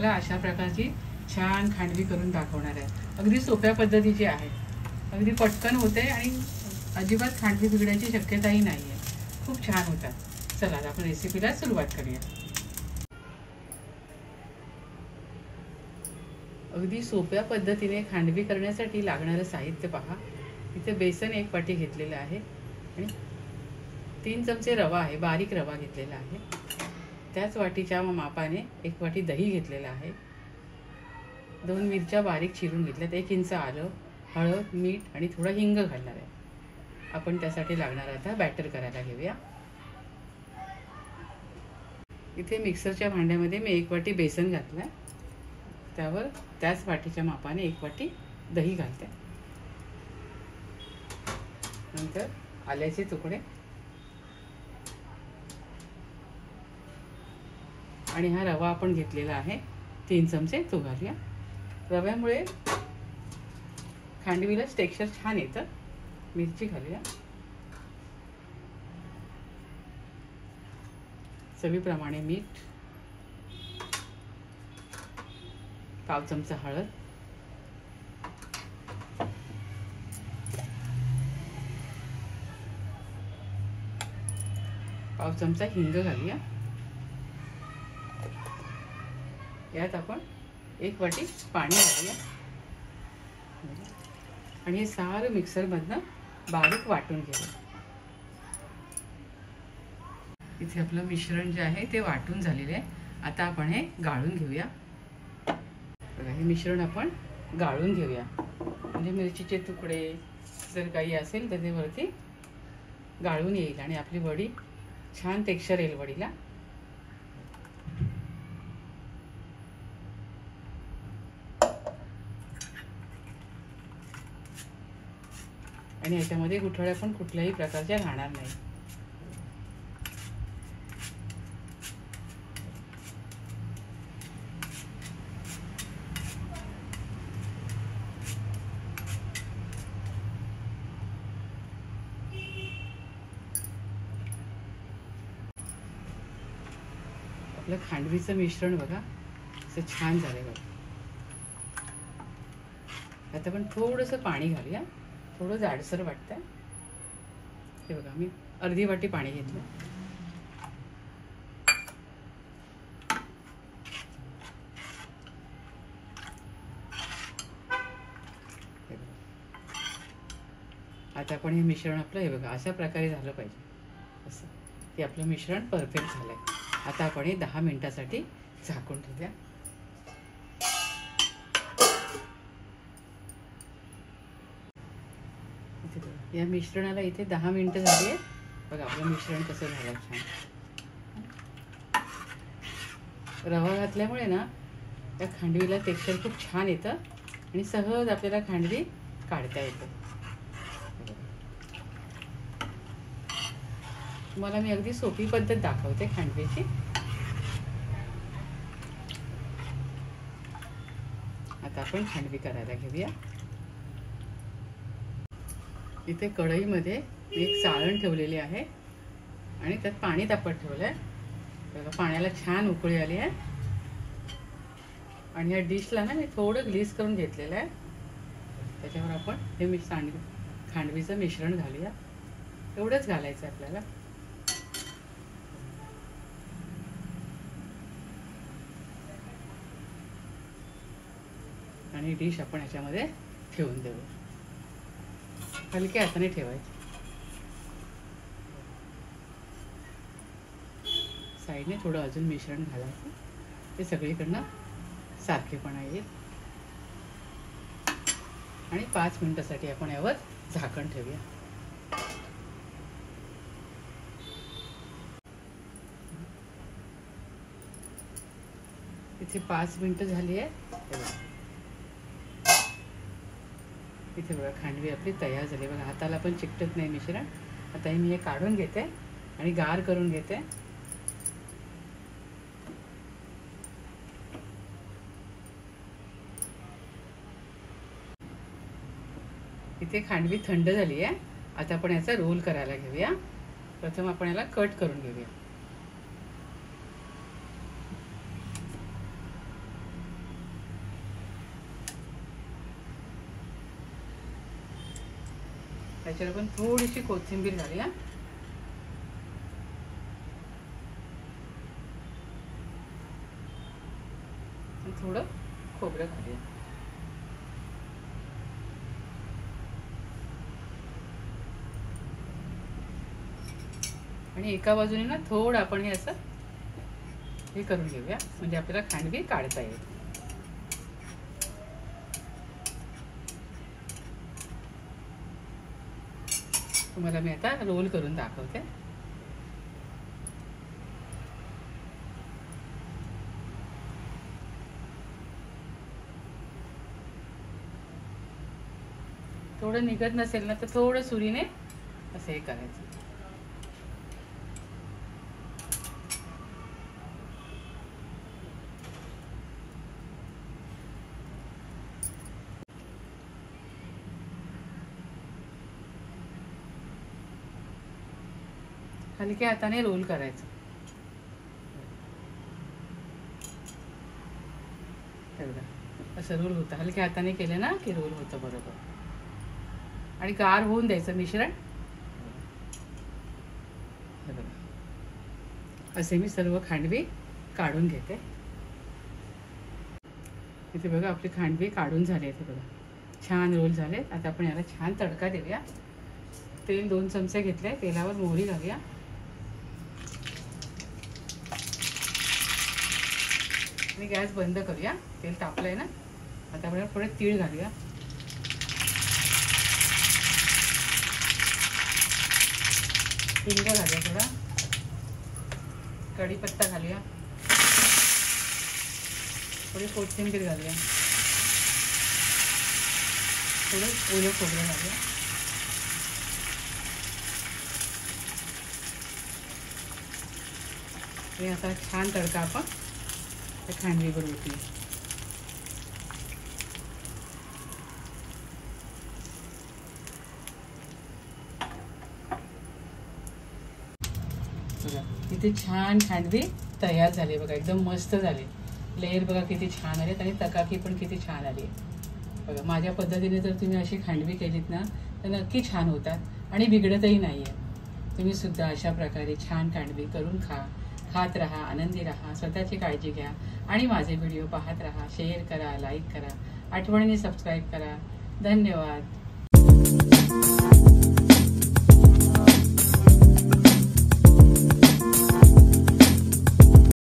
तुम्हाला अशा प्रकारची छान खांडवी करून दाखवणार आहे. अगदी सोप्या पद्धतीची आहे, अगदी पटकन होते आणि अजिबात खांडवी बिघडायची शक्यताही नाही आहे. खूप छान होतात. चला आता आपण रेसिपीला सुरुवात करूया. अगदी सोप्या पद्धतीने खांडवी करण्यासाठी लागणारं साहित्य पहा. इथे बेसन 1 वाटी घेतलेलं आहे आणि 3 चमचे रवा आहे, बारीक रवा घेतलेला आहे. त्याच वाटीच्या मापाने 1 वाटी दही घेतलेला आहे. 2 मिरच्या बारीक चिरून घेतल्यात. 1 इंच आलं, हळद, मीठ आणि थोडा हिंग घालणार आहे. आपण त्यासाठी लागणार आता बॅटर करायला घेऊया. इथे मिक्सरच्या भांड्यामध्ये मी 1 वाटी बेसन घातलं. त्यावर त्याच वाटीच्या मापाने 1 वाटी दही घालते. नंतर आल्याचे तुकडे आणि हा रवा आपण घेतलेला आहे 3 चमचे तो घालूया. रव्यामुळे खांडवीला टेक्स्चर छान येतं. मिरची घालूया. चवीप्रमाणे मीठ, पाव चमचा हळद, पाव चमचा हिंग घालूया. यात आपण 1 वाटी पाणी घालूया आणि हे सारं मिक्सरमधनं बारीक वाटून घेऊया. इथे आपलं मिश्रण जे आहे ते वाटून झालेलं आहे. आता आपण हे गाळून घेऊया. बघा, हे मिश्रण आपण गाळून घेऊया. म्हणजे मिरचीचे तुकडे जर काही असेल तर ते वरती गाळून येईल आणि आपली वडी छान टेक्स्चर येईल वडीला. आणि याच्यामध्ये गुठळ्या पण कुठल्याही प्रकारच्या राहणार नाही. आपलं खांडवीचं मिश्रण बघा असं छान झालं बघा. आता आपण थोडंसं पाणी घालूया. थोडं जाडसर वाटतंय. हे बघा, मी अर्धी वाटी पाणी घेतलं. आता आपण हे मिश्रण आपलं हे बघा अशा प्रकारे झालं पाहिजे. असं की आपलं मिश्रण परफेक्ट झालंय. आता आपण हे 10 मिनिटासाठी झाकून ठेवूया. या मिश्रणाला इथे 10 मिनिटं झाली आहे. बघा आपलं मिश्रण कसं झालं छान. रवा घातल्यामुळे ना त्या खांडवीला टेक्स्चर खूप छान येतं आणि सहज आपल्याला खांडवी काढता येते. तुम्हाला मी अगदी सोपी पद्धत दाखवते खांडवीची. आता आपण खांडवी करायला घेऊया. इथे कढईमध्ये मी एक चाळण ठेवलेली आहे आणि त्यात पाणी तापत ठेवलंय. बघा, पाण्याला छान उकळी आली आहे आणि या डिशला ना मी थोडं ग्लीस करून घेतलेलं आहे. त्याच्यावर आपण हे खांडवीचं मिश्रण घालूया. एवढंच घालायचं आपल्याला. आणि डिश आपण ह्याच्यामध्ये ठेवून देऊ. हलक्या हाताने ठेवायचे. साईडने थोडं अजून मिश्रण घालायचं. ते सगळीकडनं सारखेपणा येईल. आणि 5 मिनिटासाठी आपण यावर झाकण ठेवूया. इथे 5 मिनिटं झाली आहे. इथे बघा खांडवी आपली तयार झाली. बघा, हाताला पण चिकटत नाही मिश्रण. आता मी हे काढून घेते आणि गार करून घेते. इथे खांडवी थंड झाली आहे. आता आपण याचा रोल करायला घेऊया. प्रथम आपण याला कट करून घेऊया. त्याच्यावर आपण थोडीशी कोथिंबीर घालूया. थोडं खोबरं घालूया. आणि एका बाजूने ना थोडं आपण हे असं हे करून घेऊया, म्हणजे आपल्याला खांडवी काढता येईल. तुम्हाला मी आता रोल करून दाखवते. थोडं निघत नसेल ना तर थोडं सुरीने असं हे करायचं. हलक्या हाताने रोल करायचं. असं रोल होतं. हलक्या हाताने केलं ना की रोल होतं बरोबर. आणि गार होऊन द्यायचं मिश्रण. असे मी सर्व खांडवी काढून घेते. इथे बघा आपली खांडवी काढून झाली आहे. बघा छान रोल झाले. आता आपण याला छान तडका देऊया. तेल 2 चमचे घेतले. तेलावर मोहरी घालूया. आणि गॅस बंद करूया. तेल तापलंय ना. आता आपण थोडे तीळ घालूया. हिंग घालूया. थोडा कढीपत्ता घालूया. थोडी कोथिंबीर घालूया. थोडं ओलं खोबरं घालूया. हे असा छान तडका आपण त्या खांडवीवर ओतूया. बघा किती छान खांडवी तयार झाली. बघा एकदम मस्त झाली. लेयर बघा किती छान आलेत आणि तकाकी पण किती छान आली. बघा माझ्या पद्धतीने जर तुम्ही अशी खांडवी केलीत ना तर नक्की छान होतात आणि बिघडतही नाही आहे. तुम्ही सुद्धा अशा प्रकारे छान खांडवी करून खात राहा, आनंदी राहा, स्वतःची काळजी घ्या आणि माझे व्हिडिओ पाहत राहा. शेअर करा, लाईक करा, आठवणीने सबस्क्राईब करा. धन्यवाद.